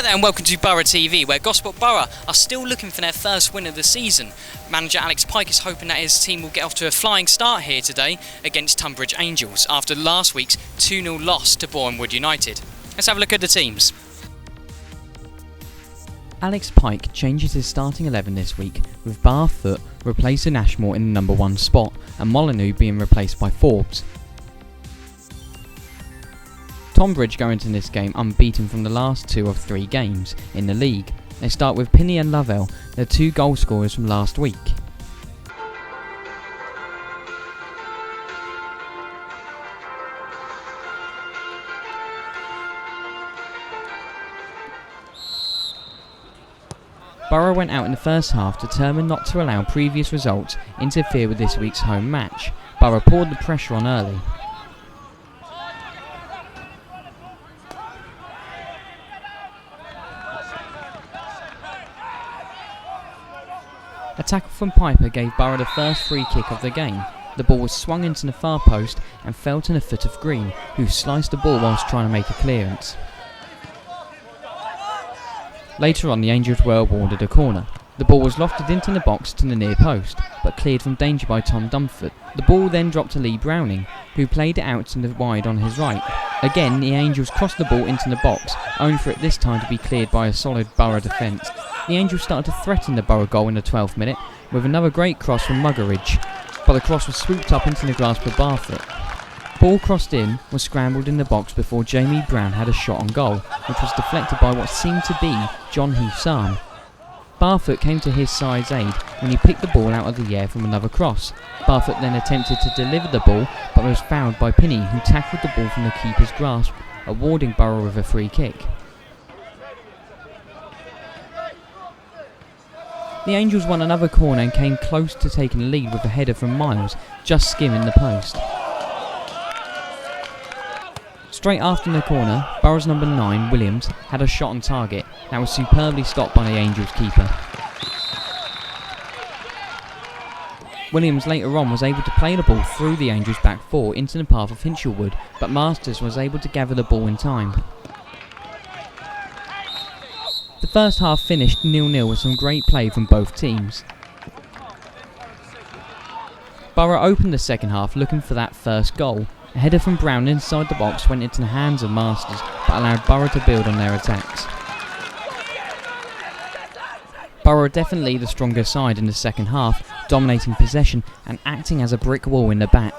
there and welcome to Borough TV, where Gosport Borough are still looking for their first win of the season. Manager Alex Pike is hoping that his team will get off to a flying start here today against Tonbridge Angels after last week's 2-0 loss to Bournemouth United. Let's have a look at the teams. Alex Pike changes his starting 11 this week, with Barfoot replacing Ashmore in the number 1 spot and Molyneux being replaced by Forbes. Tonbridge go into this game unbeaten from the last 2 of 3 games in the league. They start with Pinney and Lovell, their 2 goal scorers from last week. Borough went out in the first half determined not to allow previous results interfere with this week's home match. Borough poured the pressure on early. A tackle from Piper gave Borough the first free kick of the game. The ball was swung into the far post and fell to the foot of Green, who sliced the ball whilst trying to make a clearance. Later on, the Angels were awarded a corner. The ball was lofted into the box to the near post, but cleared from danger by Tom Dumford. The ball then dropped to Lee Browning, who played it out to the wide on his right. Again, the Angels crossed the ball into the box, only for it this time to be cleared by a solid Borough defence. The Angels started to threaten the Borough goal in the 12th minute, with another great cross from Muggeridge, but the cross was swooped up into the grasp of Barfoot. Ball crossed in, was scrambled in the box before Jamie Brown had a shot on goal, which was deflected by what seemed to be John Heath's arm. Barfoot came to his side's aid when he picked the ball out of the air from another cross. Barfoot then attempted to deliver the ball, but was fouled by Pinney, who tackled the ball from the keeper's grasp, awarding Borough with a free kick. The Angels won another corner and came close to taking the lead with a header from Miles, just skimming the post. Straight after the corner, Borough's number 9, Williams, had a shot on target that was superbly stopped by the Angels keeper. Williams later on was able to play the ball through the Angels' back 4 into the path of Hinchelwood, but Masters was able to gather the ball in time. The first half finished 0-0 with some great play from both teams. Borough opened the second half looking for that first goal. A header from Brown inside the box went into the hands of Masters, but allowed Borough to build on their attacks. Borough definitely the stronger side in the second half, dominating possession and acting as a brick wall in the back.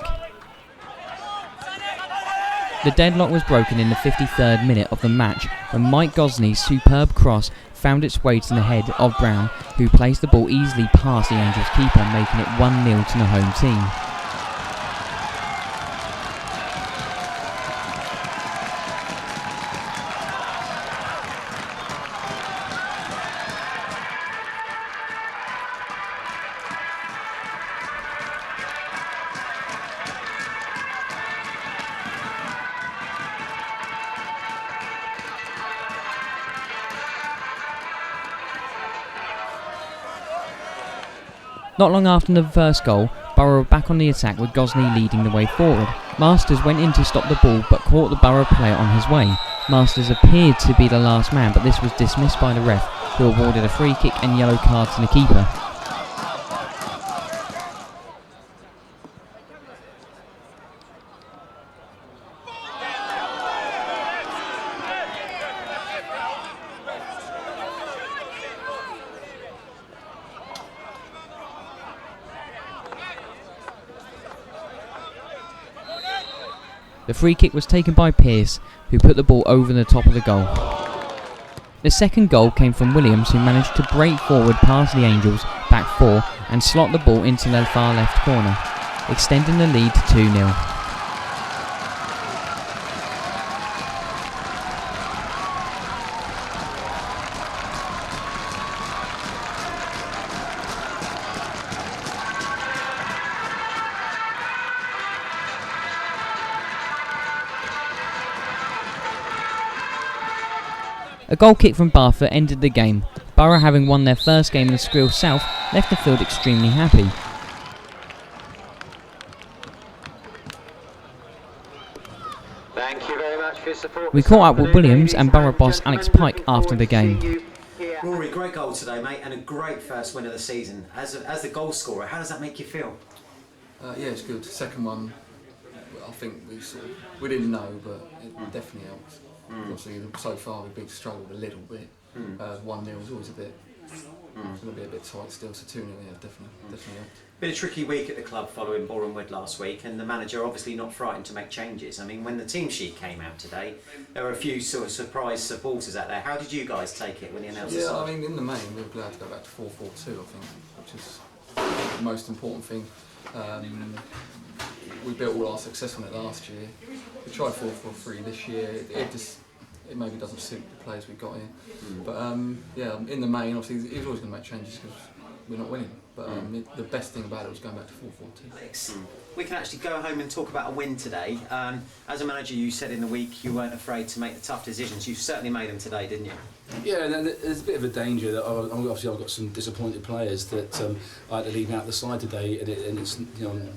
The deadlock was broken in the 53rd minute of the match when Mike Gosney's superb cross found its way to the head of Brown, who placed the ball easily past the Angels keeper, making it 1-0 to the home team. Not long after the first goal, Borough were back on the attack with Gosney leading the way forward. Masters went in to stop the ball but caught the Borough player on his way. Masters appeared to be the last man, but this was dismissed by the ref, who awarded a free kick and yellow card to the keeper. The free kick was taken by Pearce, who put the ball over the top of the goal. The second goal came from Williams, who managed to break forward past the Angels' back 4 and slot the ball into their far left corner, extending the lead to 2-0. A goal kick from Barfoot ended the game. Borough, having won their first game in the Skrill South, left the field extremely happy. Thank you very much. We caught up with Williams and Borough boss Alex Pike after the game. Rory, great goal today, mate, and a great first win of the season. As the goal scorer, how does that make you feel? Yeah, it's good. Second one, I think we didn't know, but it definitely helped. Obviously, so far we've struggled a little bit. 1-0 is always it's going to be a bit tight still, so 2-0, yeah, definitely helped. Been a tricky week at the club following Boreham Wood last week, and the manager obviously not frightened to make changes. I mean, when the team sheet came out today, there were a few sort of surprise supporters out there. How did you guys take it when he announced the side? I mean, in the main, we were glad to go back to 4-4-2, I think, which is the most important thing. We built all our success on it last year. We tried 4-4-3 this year. It maybe doesn't suit the players we've got here. But yeah, in the main, obviously, he was always going to make changes because we're not winning. But the best thing about it was going back to 4-4-2. We can actually go home and talk about a win today. As a manager, you said in the week you weren't afraid to make the tough decisions. You certainly made them today, didn't you? Yeah, there's a bit of a danger that obviously I've got some disappointed players that I had to leave out the side today, and it's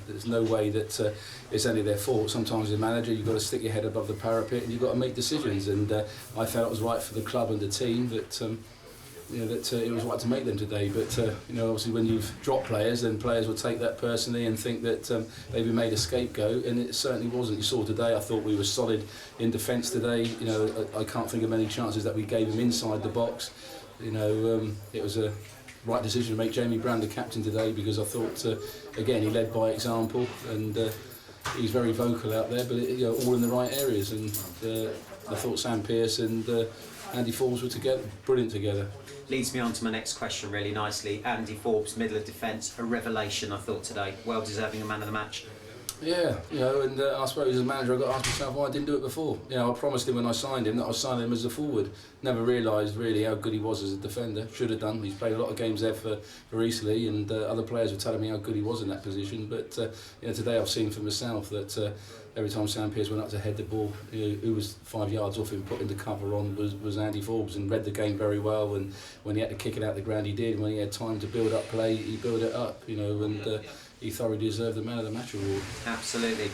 there's no way that it's only their fault. Sometimes as a manager, you've got to stick your head above the parapet and you've got to make decisions. And I felt it was right for the club and the team that. It was right to make them today, but obviously when you've dropped players, then players will take that personally and think that they've been made a scapegoat, and it certainly wasn't. You saw today, I thought we were solid in defence today. I can't think of many chances that we gave them inside the box. It was a right decision to make Jamie Brand the captain today, because I thought again he led by example, and he's very vocal out there, but all in the right areas. And I thought Sam Pearce and Andy Forbes were brilliant together. Leads me on to my next question really nicely. Andy Forbes, middle of defence, a revelation I thought today. Well deserving a man of the match. Yeah, and I suppose as a manager I've got to ask myself why I didn't do it before. I promised him when I signed him that I signed him as a forward. Never realised really how good he was as a defender. Should have done. He's played a lot of games there for Eastleigh, and other players were telling me how good he was in that position. But today I've seen for myself that every time Sam Pearce went up to head the ball, who was 5 yards off him putting the cover on was Andy Forbes, and read the game very well. And when he had to kick it out the ground, he did. When he had time to build up play, he built it up. And he thoroughly deserved the Man of the Match award. Absolutely.